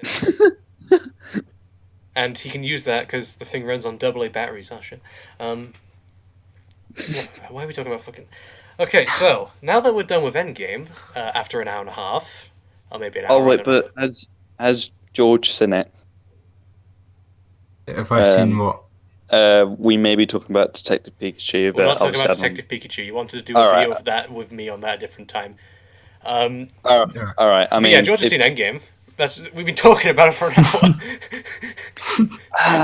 shit. And he can use that because the thing runs on AA batteries. Oh shit. Um, why are we talking about fucking? Okay, so now that we're done with Endgame, after an hour and a half, or maybe an Oh hour, I wait, don't know. but has George seen it? Have I seen Um, what? we may be talking about Detective Pikachu, We're not but talking obviously about I don't. Detective Pikachu. You wanted to do a All right, video of that with me on that different time. Um, Yeah. all right. I but yeah, mean, George has if seen Endgame. We've been talking about it for an hour.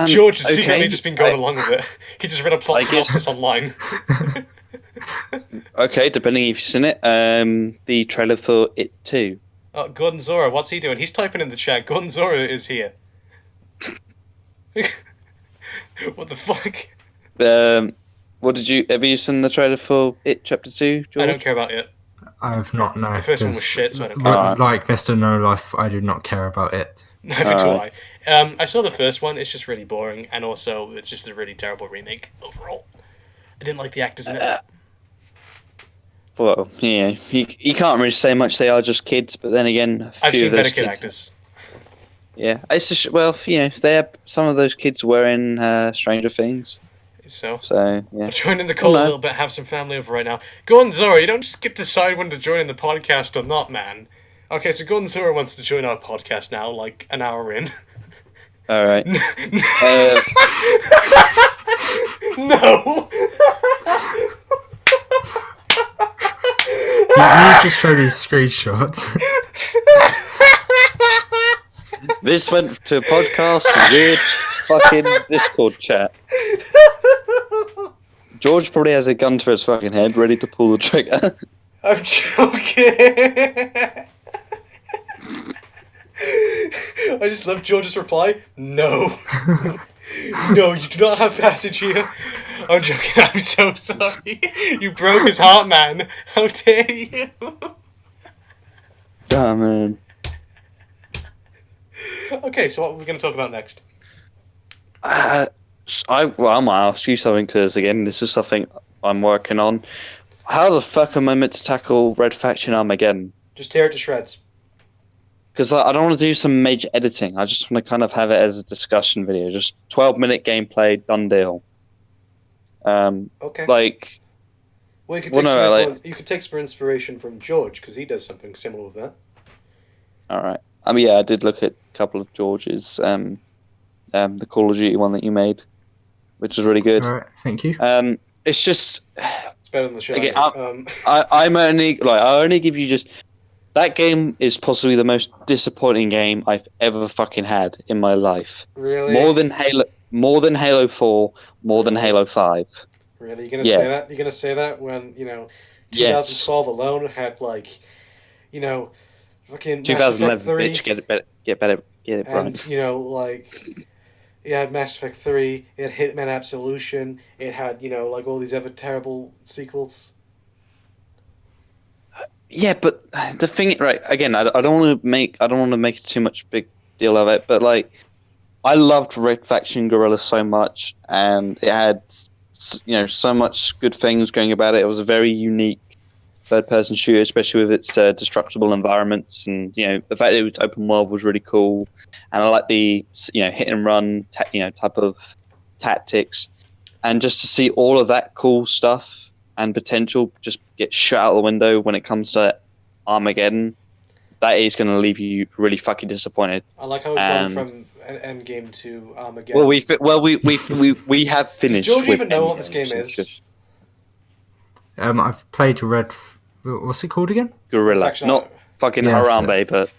George has secretly okay, just been going along with it. He just read a plot I guess synopsis online. okay. Depending if you've seen it, the trailer for It Too. Oh, Gordon Zora, what's he doing? He's typing in the chat. Gordon Zora is here. What the fuck? Um, what did you have you seen the trailer for It Chapter 2, I don't George? care about it. I have not, no, The first one was because shit, so I don't care. Alright. like Mr. No Life, I do not care about it. Neither do Alright. I. I saw the first one. It's just really boring, and also it's just a really terrible remake overall. I didn't like the actors in it. Well, yeah, you can't really say much. They are just kids, but then again, a I've few seen of those better kid kids. actors. Yeah, it's just well, some of those kids were in Stranger Things, So so yeah. I'll join in the call Well, a no. little bit. Have some family over right now. Gordon Zora, you don't just get to decide when to join in the podcast or not, man. Okay, so Gordon Zora wants to join our podcast now, like an hour in. All right. No. You just show these screenshots. This went to a podcast, weird fucking Discord chat. George probably has a gun to his fucking head, ready to pull the trigger. I'm joking. I just love George's reply. No. No, you do not have passage here. I'm joking. I'm so sorry. You broke his heart, man. How dare you? Oh man. Okay, so what are we going to talk about next? I might ask you something because again, this is something I'm working on. How the fuck am I meant to tackle Red Faction Armageddon? Just tear it to shreds. Because I don't want to do some major editing. I just want to kind of have it as a discussion video. Just 12-minute gameplay, done deal. Okay. Like, Well, you could well, take, no, some like- influence- you could take some inspiration from George, because he does something similar with that. all right. I mean, yeah, I did look at a couple of George's, the Call of Duty one that you made, which was really good. Alright, thank you. It's just, It's better than the shit Okay, I make. I'm only I only give you just that game is possibly the most disappointing game I've ever fucking had in my life. Really? More than Halo 4, more than Halo 5. Really? You're gonna Yeah. say that? You're gonna say that when, Yes. 2012 alone had, like, fucking Mass 2011, Effect 3, bitch, get it and, right. it had Mass Effect 3, it had Hitman Absolution, it had, like, all these other terrible sequels. Yeah, but the thing, right? Again, I don't want to make too much big deal of it, but like, I loved Red Faction Guerrilla so much, and it had so much good things going about it. It was a very unique third-person shooter, especially with its destructible environments, and the fact that it was open world was really cool. And I like the hit and run type of tactics, and just to see all of that cool stuff and potential just get shot out the window when it comes to Armageddon, that is going to leave you really fucking disappointed. I like how we've gone from Endgame to Armageddon. Well, we have finished. Does George with even know what this Endgame, game so is? just I've played what's it called again? Guerrilla, Faction not fucking Yeah, that's Harambe, but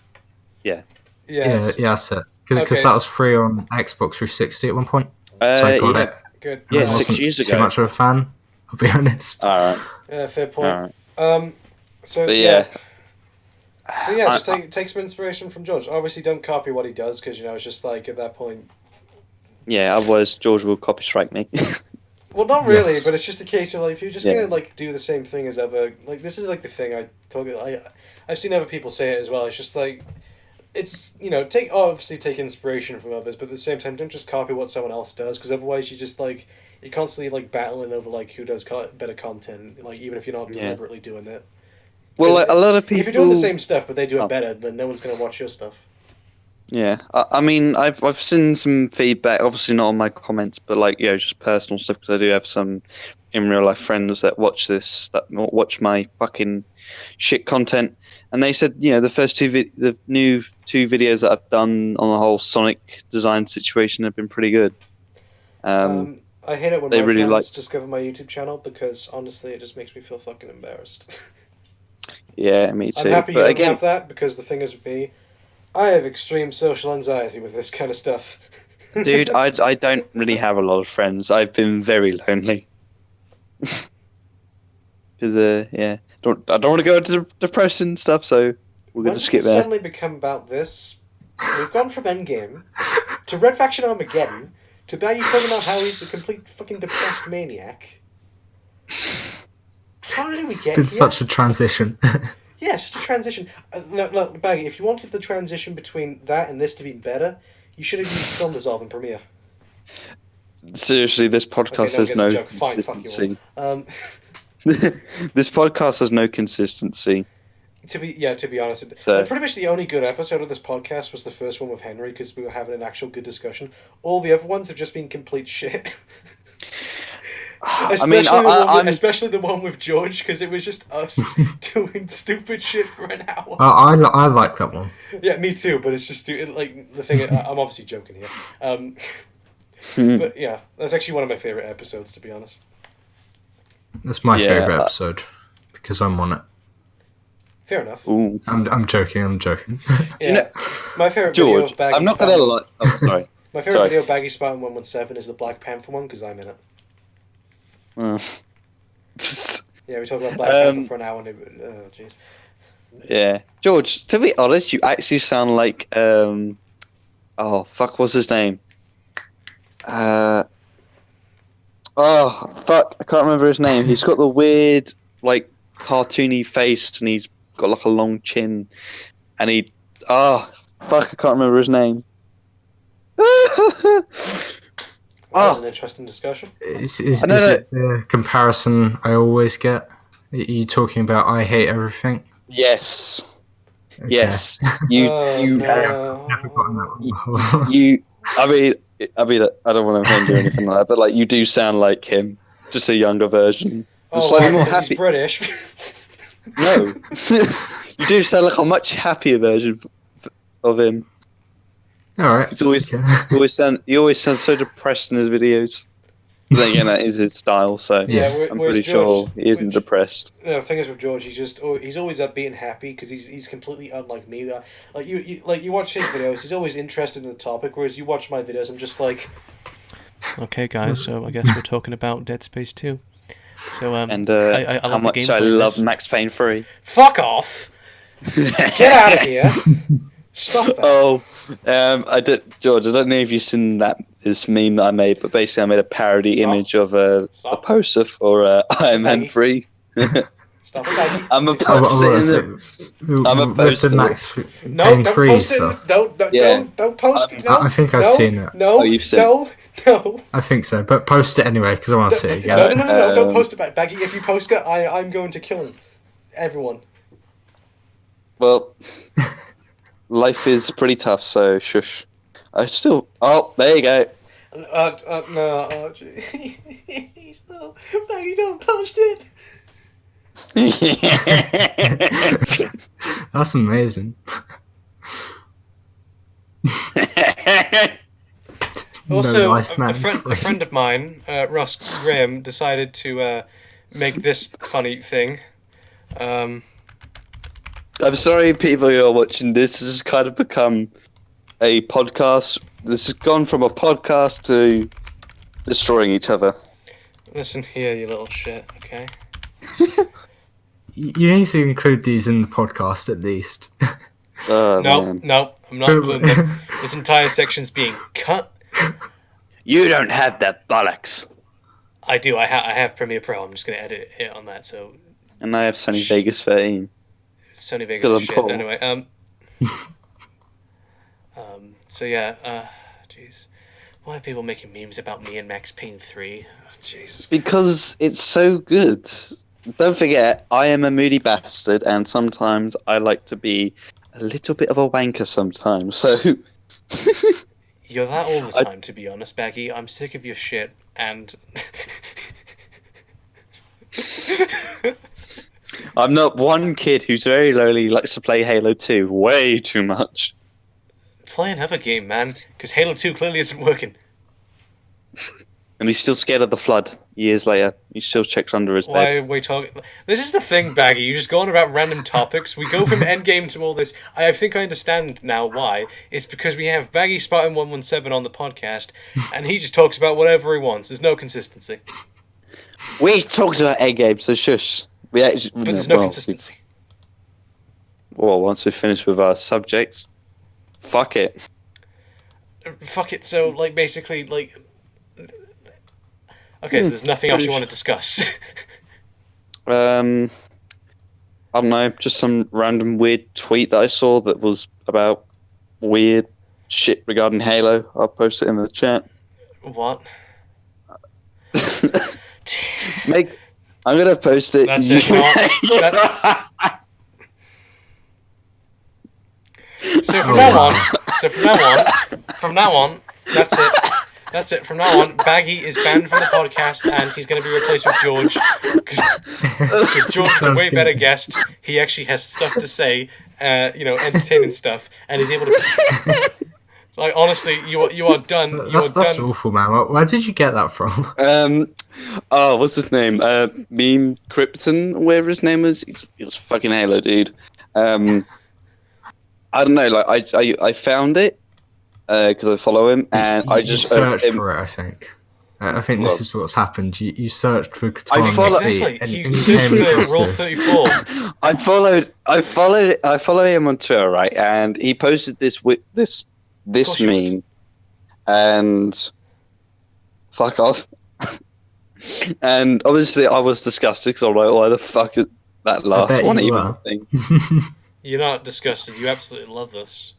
Yeah, Yeah, that's it. Because Okay, that was free on Xbox 360 at one point. So uh, I got yeah, it. good. Yeah, I 6 wasn't years too ago. much of a fan, I'll be honest. all right, Fair point. all right. So But yeah. yeah, So yeah, I- just take some inspiration from George. Obviously, don't copy what he does because it's just like at that point. yeah. Otherwise, George will copy strike me. Well, not really, Yes. but it's just a case of like if you're just Yeah. gonna like do the same thing as other this is like the thing I've seen other people say it as well. It's just like it's take inspiration from others, but at the same time don't just copy what someone else does because otherwise you just like you're constantly like battling over like who does better content, like even if you're not Yeah. deliberately doing it. Well, like, a lot of people. If you're doing the same stuff but they do it Oh. better, then no one's gonna watch your stuff. Yeah, I mean, I've seen some feedback. Obviously, not on my comments, but like just personal stuff because I do have some in real life friends that watch that watch my fucking shit content, and they said the first the new two videos that I've done on the whole Sonic design situation have been pretty good. I hate it when They my really friends liked- discover my YouTube channel because honestly, it just makes me feel fucking embarrassed. Yeah, me too. I'm happy you But don't again, have that because the thing is with me, I have extreme social anxiety with this kind of stuff. dude, I don't really have a lot of friends. I've been very lonely. Because I don't want to go into depression stuff, so we're When gonna did skip this there. suddenly become about this? We've gone from Endgame to Red Faction Armageddon to Baggy talking about how he's a complete fucking depressed maniac. How did we It's get been here? such a transition. Yeah, such a transition. No, Baggy, if you wanted the transition between that and this to be better, you should have used Film Dissolve in Premiere. Seriously, this podcast Okay, has no one no gets the joke. Fine, fuck you consistency. all. This podcast has no consistency. To be honest, So- pretty much the only good episode of this podcast was the first one with Henry because we were having an actual good discussion. All the other ones have just been complete shit. I mean, I'm Especially the one with George because it was just us doing stupid shit for an hour. I like that one. Yeah, me too. But it's just like the thing. I'm obviously joking here. But yeah, that's actually one of my favorite episodes, to be honest. That's my Yeah, favorite episode because I'm on it. Fair enough. Ooh. I'm joking. Yeah, know- my favorite video George, of Baggy. I'm not gonna Spartan- lie. Oh, sorry. My favorite Sorry. video of Baggy Spartan 117 is the Black Panther one because I'm in it. Yeah, we talked about Black Panther for an hour. And oh, jeez. Yeah, George. To be honest, you actually sound like oh fuck, what's his name? Oh fuck, I can't remember his name. He's got the weird like cartoony face and he's got like a long chin, and fuck, I can't remember his name. That was an interesting discussion. Is No, no. it the comparison I always get? Are you talking about I hate everything? Yes, Okay. yes. You No. Never gotten that one. you. I mean, I don't want to offend you or anything like that, but like you do sound like him, just a younger version. Oh, Slightly wow, more because happy. he's British. No, you do sound like a much happier version of him. All right. It's always, Okay. he always sounds so depressed in his videos. But then again, that is his style, so Yeah, I'm whereas pretty George- sure he isn't which- depressed. The thing is with George, he's always upbeat and happy because he's completely unlike me. Like you watch his videos, he's always interested in the topic, whereas you watch my videos, I'm just like, okay, guys, so I guess we're talking about Dead Space 2. So And I how love the much gameplay I in love this. Max Payne 3. Fuck off! Get out of here! Stop that! Oh, I did, George. I don't know if you've seen this meme that I made, but basically I made a parody Stop. image of a Stop. poster for Iron Man Maggie. 3. Stop it, Maggie. I'm a Oh, poster in the. I'm a with poster. the Max No, Payne don't 3 post it. stuff. Yeah. Don't post it. No, I think I've no, seen it. No, Oh, you've seen no. I think so, but post it anyway because I want to see it No, again. no, don't Um, post it back, Baggy. If you post it, I'm going to kill everyone. Well, life is pretty tough, so shush. I still. Oh, there you go. No, geez. No, Baggy, don't post it. That's amazing. Also, No life, a man. friend of mine, Ross Graham, decided to make this funny thing. I'm sorry, people who are watching this. This has kind of become a podcast. This has gone from a podcast to destroying each other. Listen here, you little shit. Okay. You need to include these in the podcast at least. Oh, No, man. no, I'm not including them. This entire section's being cut. You don't have that bollocks. I do. I have Premiere Pro. I'm just gonna edit it on that. So And I have Sony Vegas 13. Sony Vegas 'Cause is I'm shit. poor. Anyway, so yeah, jeez, why are people making memes about me and Max Payne 3? Oh, Jesus. Because it's so good. Don't forget, I am a moody bastard, and sometimes I like to be a little bit of a wanker sometimes. So You're that all the I- time, to be honest, Baggy. I'm sick of your shit, and I'm not one kid who's very lonely, likes to play Halo 2 way too much. play another game, man. Because Halo 2 clearly isn't working. And he's still scared of the flood years later. He still checks under his Why bed. are we talking? This is the thing, Baggy. You just go on about random topics. We go from Endgame to all this. I think I understand now why. It's because we have Baggy Spartan 117 on the podcast, and he just talks about whatever he wants. There's no consistency. We talked about egg game, so shush. We actually, But there's no consistency. Well, once we finish with our subjects, fuck it. Fuck it. So, like, basically, like. Okay, so there's nothing else you want to discuss. I don't know, just some random weird tweet that I saw that was about weird shit regarding Halo. I'll post it in the chat. What? I'm gonna post it. That's it. You know what? So from now on, that's it. That's it. From now on, Baggy is banned from the podcast, and he's going to be replaced with George. Because George is a way better guest. He actually has stuff to say, entertaining stuff, and he's able to. Like, honestly, you are done. That's awful, man. Where did you get that from? What's his name? Meme Krypton, whatever his name is. He was fucking Halo, dude. I don't know. Like, I found it because I follow him, and I just searched for it. I think. I think this is what's happened. You searched for Katana Exactly. and You searched for Rule 34. I follow him on Twitter, right? And he posted this meme, and fuck off. And obviously, I was disgusted because I'm like, why the fuck is that last one even a thing? You're not disgusted. You absolutely love this.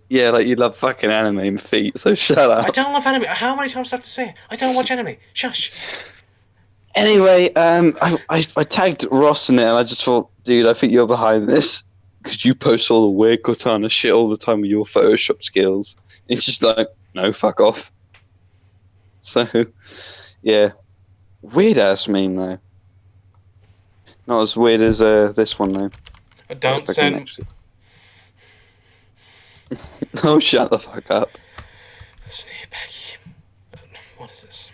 Yeah, like you love fucking anime feet, so shut up. I don't love anime. How many times do I have to say it? I don't watch anime. Shush. Anyway, I tagged Ross in it, and I just thought, dude, I think you're behind this because you post all the weird Cortana shit all the time with your Photoshop skills. It's just like, no, fuck off. So, yeah, weird ass meme though. Not as weird as this one though. Don't send. Oh, shut the fuck up. Listen here, Becky. What is this?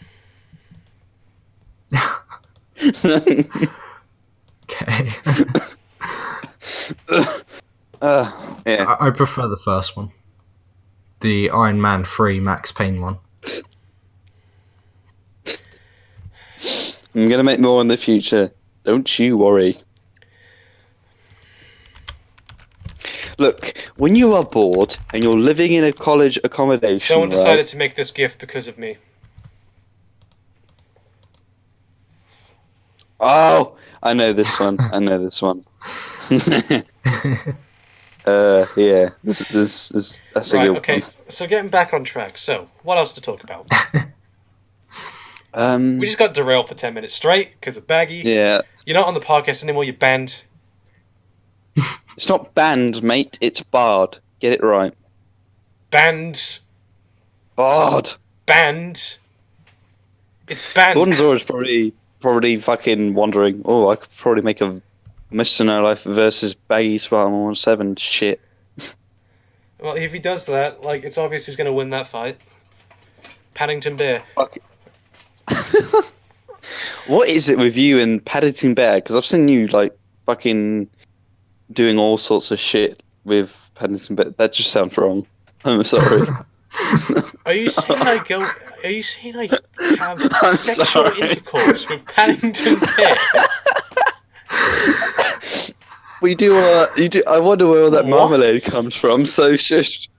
Okay. Yeah. I prefer the first one. The Iron Man 3 Max Payne one. I'm gonna make more in the future. Don't you worry. Look, when you are bored and you're living in a college accommodation, Someone decided to make this GIF because of me. Oh, I know this one. Yeah, that's a Right, good okay, one. so getting back on track. So, what else to talk about? We just got derailed for 10 minutes straight because of Baggy. Yeah, You're not on the podcast anymore, you're banned. it's not banned, mate. It's barred. Get it right. Banned. Barred. Banned. It's banned. Bonzor is probably fucking wondering. Oh, I could probably make a Mr. No Life versus Baggy Spartan 117 shit. Well, if he does that, like, it's obvious who's going to win that fight. Paddington Bear. Fuck. What is it with you and Paddington Bear? Because I've seen you like fucking doing all sorts of shit with Paddington Bear. That just sounds wrong. I'm sorry. Are you saying I have I'm sexual sorry. intercourse with Paddington Bear? We do. You do. I wonder where all that What? marmalade comes from. So shush.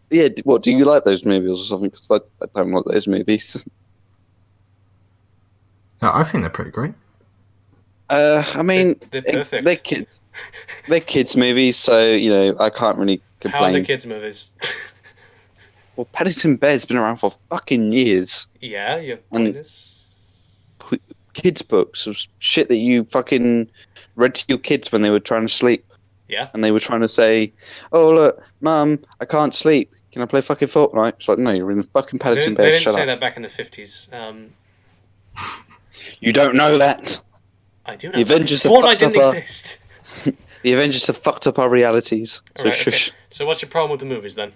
Yeah. What do you like those movies or something? Because I don't like those movies. No, I think they're pretty great. I mean, They're perfect. They're kids. They're kids movies, so you know I can't really How are the complain. kids' movies? Well, Paddington Bear's been around for fucking years. Yeah, your And- point is... Kids books of shit that you fucking read to your kids when they were trying to sleep. Yeah. And they were trying to say, "Oh look, Mum, I can't sleep. Can I play fucking Fortnite?" It's like, no, you're in the fucking They Paddington didn't, they bed. didn't Shut say up. that back in the 50s. You don't know that. I do know. The Avengers have Fortnite fucked didn't up our. exist. The Avengers have fucked up our realities. So Alright, okay. shush. So what's your problem with the movies then?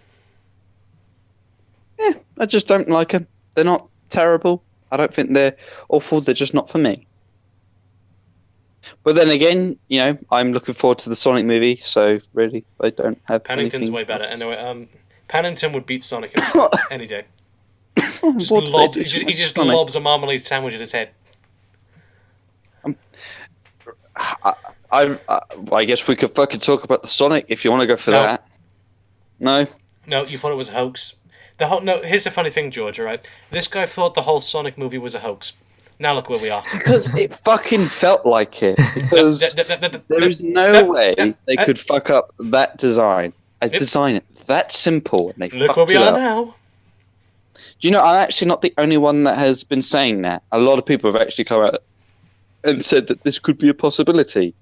Yeah, I just don't like them. They're not terrible. I don't think they're awful. They're just not for me. But then again, I'm looking forward to the Sonic movie. So really, I don't have Paddington's anything way better. else. Anyway, Paddington would beat Sonic any day. Just What did they lob, do he to just, my he just Sonic? lobs a marmalade sandwich at his head. I guess we could fucking talk about the Sonic if you want to go for No. that. No. No, you thought it was a hoax. No, here's the funny thing, George. Alright, this guy thought the whole Sonic movie was a hoax. Now look where we are. Because it fucking felt like it. Because there is no way they could fuck up that design. I design it that simple, and they Look fucked where we it are up. now. Do you know? I'm actually not the only one that has been saying that. A lot of people have actually come out and said that this could be a possibility.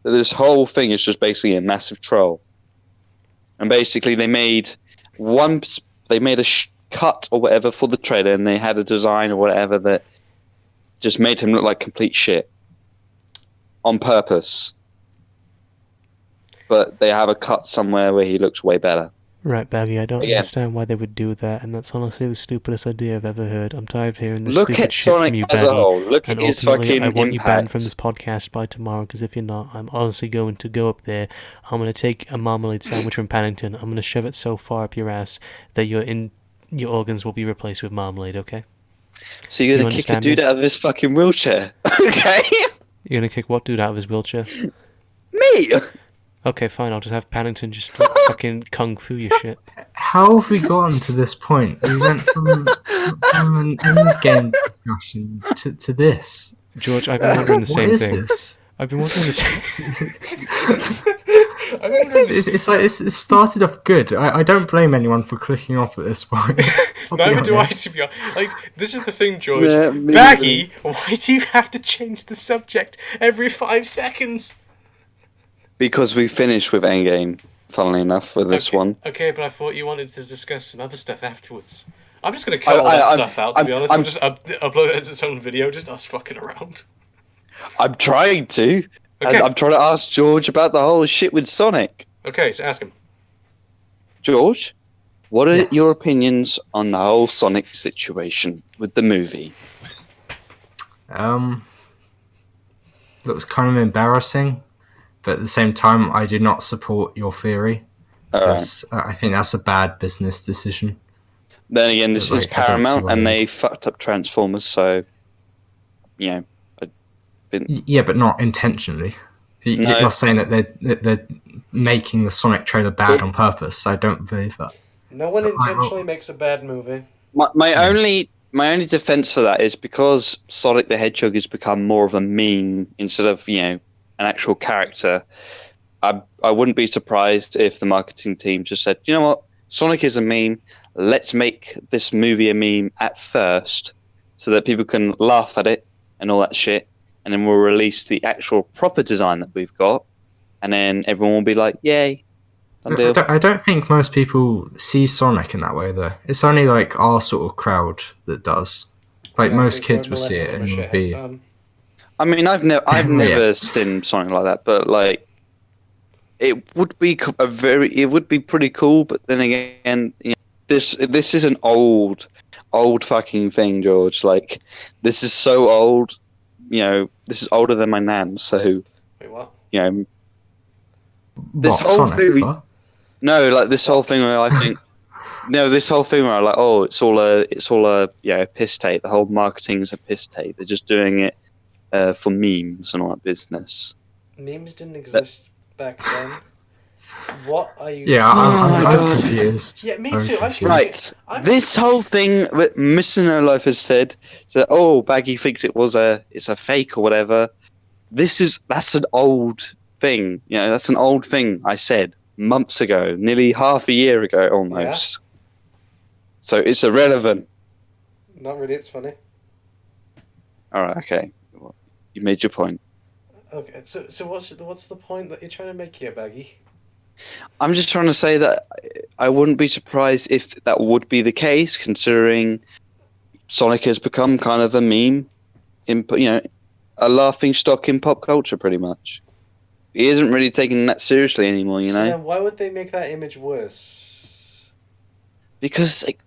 That this whole thing is just basically a massive troll. And basically, they made a cut or whatever for the trailer, and they had a design or whatever that just made him look like complete shit on purpose. But they have a cut somewhere where he looks way better. Right, Baggy, I don't Yeah. understand why they would do that, and that's honestly the stupidest idea I've ever heard. I'm tired of hearing this Look stupid at shit from Sonic you, as a Baggy. whole. Look at And his ultimately, fucking I want you banned from impact. this podcast by tomorrow, because if you're not, I'm honestly going to go up there, I'm going to take a marmalade sandwich from Paddington, I'm going to shove it so far up your ass that your organs will be replaced with marmalade, okay? So you're Do you gonna kick a understand dude me? out of his fucking wheelchair? Okay. You're going to kick what dude out of his wheelchair? Me. Okay, fine, I'll just have Paddington just like, fucking kung fu your shit. How have we gotten to this point? We went from an endgame discussion to this. George, I've been wondering the What same is thing. this? I've been wondering the same It's like it started off good. I don't blame anyone for clicking off at this point. I'll be Neither do I, honest. to be honest. Like, this is the thing, George. Yeah, me Baggy, why do you have to change the subject every 5 seconds? Because we finished with Endgame, funnily enough, with this Okay, one. Okay, but I thought you wanted to discuss some other stuff afterwards. I'm just going to cut all that stuff out, to be honest. I'm We'll just upload it as its own video, just us fucking around. I'm trying to. Okay. And I'm trying to ask George about the whole shit with Sonic. Okay, so ask him. George, what are Yes. your opinions on the whole Sonic situation with the movie? Looks kind of embarrassing, but at the same time, I do not support your theory. Alright. I think that's a bad business decision. Then again, this is Like, I don't see Paramount, why and they- they fucked up Transformers, so Yeah, but not intentionally. No. You're saying that they're making the Sonic trailer bad on purpose. I don't believe that. No one intentionally makes a bad movie. my only defense for that is because Sonic the Hedgehog has become more of a meme instead of an actual character. I wouldn't be surprised if the marketing team just said, you know what, Sonic is a meme. Let's make this movie a meme at first, so that people can laugh at it and all that shit, and then we'll release the actual proper design that we've got, and then everyone will be like, yay. Done deal. I don't think most people see Sonic in that way, though. It's only like our sort of crowd that does. Like most kids will see it and will be. I mean, I've Yeah. never seen something like that, but like, it would be it would be pretty cool. But then again, this is an old fucking thing, George. Like, this is so old. This is older than my nan. So, Wait, what? this What, whole Sonic? theory. What? No, like this whole thing where I think. No, this whole thing where I'm like, oh, it's all a piss take. The whole marketing's a piss take. They're just doing it for memes and all that business. Memes didn't exist back then. What are you... Yeah, my I'm God. confused. Yeah, me I'm too. I'm confused. Right. I'm- This whole thing that Mr. No Life has said, that Baggy thinks it's a fake or whatever. That's an old thing. That's an old thing I said months ago, nearly half a year ago almost. So it's irrelevant. Not really, it's funny. All right, okay. You made your point. Okay, so what's the point that you're trying to make here, Baggy? I'm just trying to say that I wouldn't be surprised if that would be the case, considering Sonic has become kind of a meme, a laughing stock in pop culture, pretty much. He isn't really taken that seriously anymore, So then why would they make that image worse? Because, like,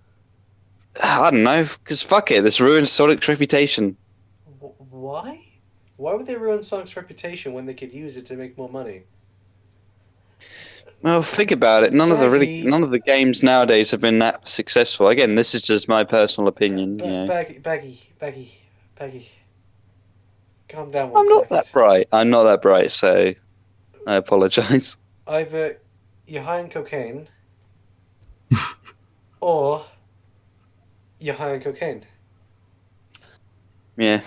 I don't know, because fuck it, this ruins Sonic's reputation. Why? Why would they ruin Sonic's reputation when they could use it to make more money? Well, think about it. None of the games nowadays have been that successful. Again, this is just my personal opinion. Baggy, calm down. I'm not that bright. I'm not that bright, so I apologize. Either you're high on cocaine, or you're high on cocaine. Yeah.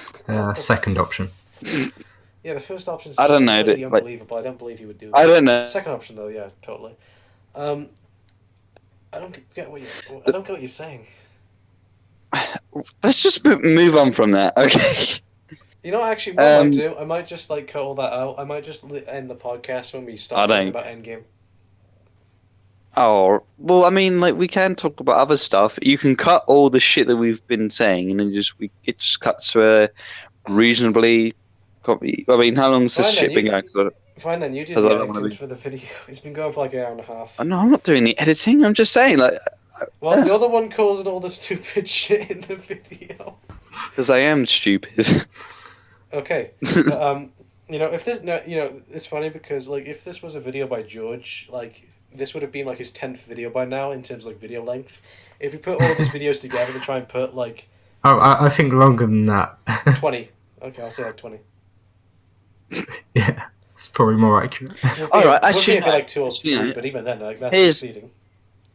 Second option. Yeah, the first option is completely unbelievable. I don't believe you would do that. I don't know. Second option, though, yeah, totally. I don't get what you're saying. Let's just move on from that, okay? You know, actually, what I might do, I might just cut all that out. I might just end the podcast when we start talking about Endgame. Oh, well, I mean, like, we can talk about other stuff. You can cut all the shit that we've been saying, and then it just cuts to a reasonably. I mean, how long has this shit been going? Fine then, you did the editing for the video. It's been going for like an hour and a half. No, I'm not doing the editing. I'm just saying, like. Well, the other one causing all the stupid shit in the video. Because I am stupid. Okay, but, if this, it's funny because like if this was a video by George, like this would have been like his 10th video by now in terms of like video length. If we put all of his videos together to try and put like. Oh, I think longer than that. 20. Okay, I'll say like 20. Yeah, it's probably more accurate. All right, actually, like 2 or 3, but even then, like that's succeeding.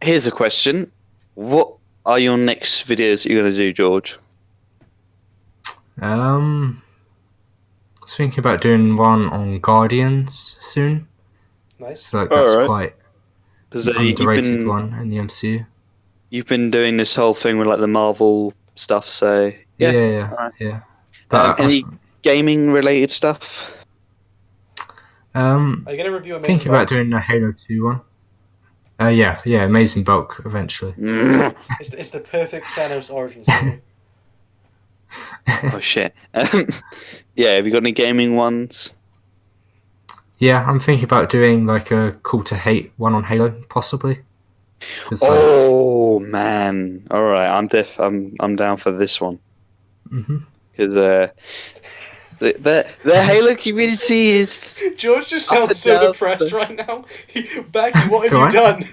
Here's a question: what are your next videos that you're going to do, George? I was thinking about doing one on Guardians soon. Nice. So that's quite an underrated one in the MCU. You've been doing this whole thing with like the Marvel stuff, so yeah. But any gaming related stuff? Are you gonna review Amazing thinking Bulk? about doing a Halo 2 one. Yeah, Amazing Bulk eventually. It's the perfect Thanos origin story. Oh shit. Yeah, have you got any gaming ones? Yeah, I'm thinking about doing like a Call to Hate one on Halo, possibly. Oh man! All right, I'm down for this one. Because the Halo community is. George just sounds so depressed right now. Becky, what have you done?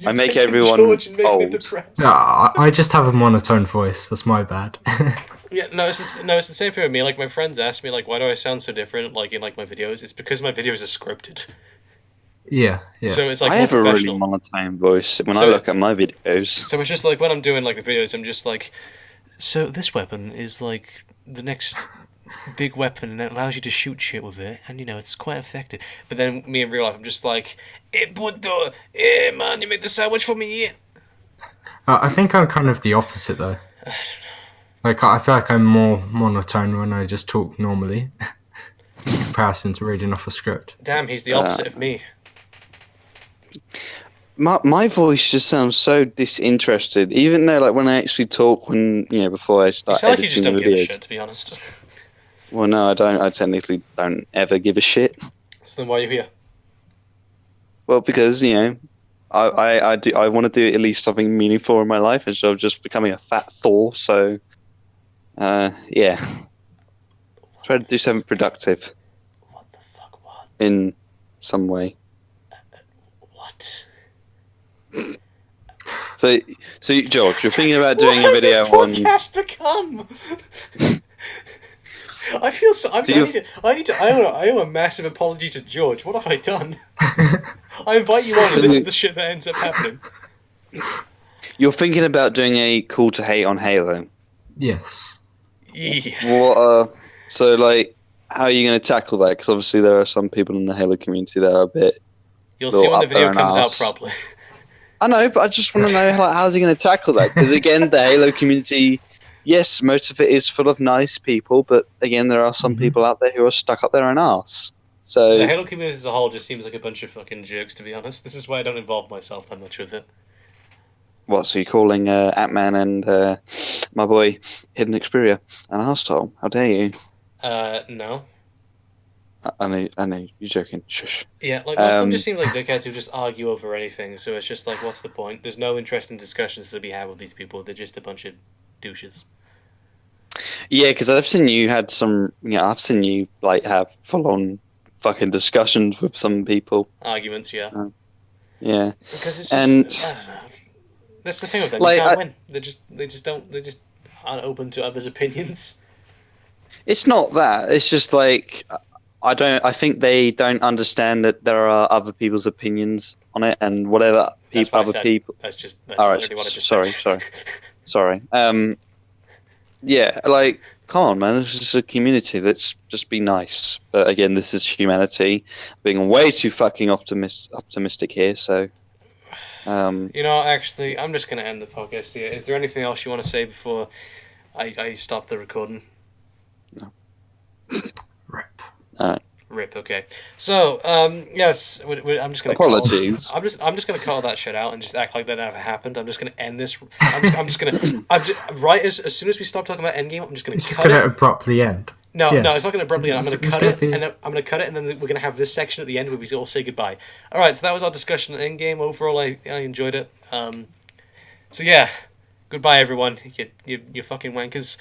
I make everyone old. No, I just have a monotone voice. That's my bad. Yeah, no, it's the same thing with me. Like my friends ask me, like, why do I sound so different, like in like my videos? It's because my videos are scripted. Yeah. So it's like I have a really monotone voice when I look at my videos. So it's just like when I'm doing like the videos, I'm just like, so this weapon is like the next big weapon and it allows you to shoot shit with it, and it's quite effective. But then me in real life, I'm just like, puto, man, you made the sandwich for me. I think I'm kind of the opposite though. Like I feel like I'm more monotone when I just talk normally, in comparison to reading off a script. Damn, he's the opposite of me. My voice just sounds so disinterested, even though like when I actually talk, before I start editing like you just don't videos. Give a shit, to be honest. Well, no, I don't. I technically don't ever give a shit. So then why are you here? Well, because I want to do at least something meaningful in my life instead of just becoming a fat Thor. So, yeah, try to do something productive. What the fuck? What? In some way. What? So George, you're thinking about doing a video on. What has this podcast become? I feel so. I owe a massive apology to George. What have I done? I invite you on, and this is the shit that ends up happening. You're thinking about doing a Call to Hate on Halo. Yes. Yeah. So like, how are you going to tackle that? Because obviously there are some people in the Halo community that are a bit. You'll see when the video comes out, probably. I know, but I just want to know how's he going to tackle that? Because again, the Halo community yes, most of it is full of nice people, but again, there are some Mhm. people out there who are stuck up their own arse. The So, Halo community as a whole just seems like a bunch of fucking jerks, to be honest. This is why I don't involve myself that much with it. what? So you're calling Atman and my boy Hidden Xperia an arsehole? How dare you? No. I know, you're joking. Shush. Yeah, like most of them Um, just seem like dickheads who just argue over anything. So it's just like, what's the point? There's no interesting discussions to be had with these people. They're just a bunch of douches. Yeah, because I've seen you had some. I've seen you like have full-on fucking discussions with some people. Arguments, yeah. Yeah, Because it's just, and I don't know. That's the thing with them. Like, You can't I- win. They just aren't open to others' opinions. it's not that. It's just like I don't. I think they don't understand that there are other people's opinions on it, and whatever That's what I other said. people. That's All right, literally what I just sorry, said. sorry. Yeah, like, come on, man. This is a community. Let's just be nice. But again, this is humanity being way too fucking optimistic here. So, You know, actually, I'm just going to end the podcast here. Is there anything else you want to say before I stop the recording? Rip. Rip. Okay. So, yes, I'm just gonna Apologies. I'm just gonna call that shit out and just act like that never happened. I'm just gonna end this. I'm just gonna. Right as soon as we stop talking about Endgame, I'm just gonna It's just cut gonna it. abruptly end. No, yeah. no, it's not gonna abruptly end. I'm It's gonna cut gonna it, be- and then I'm gonna cut it, and then we're gonna have this section at the end where we all say goodbye. All right. So that was our discussion on Endgame. Overall, I enjoyed it. So yeah, goodbye everyone. You fucking wankers.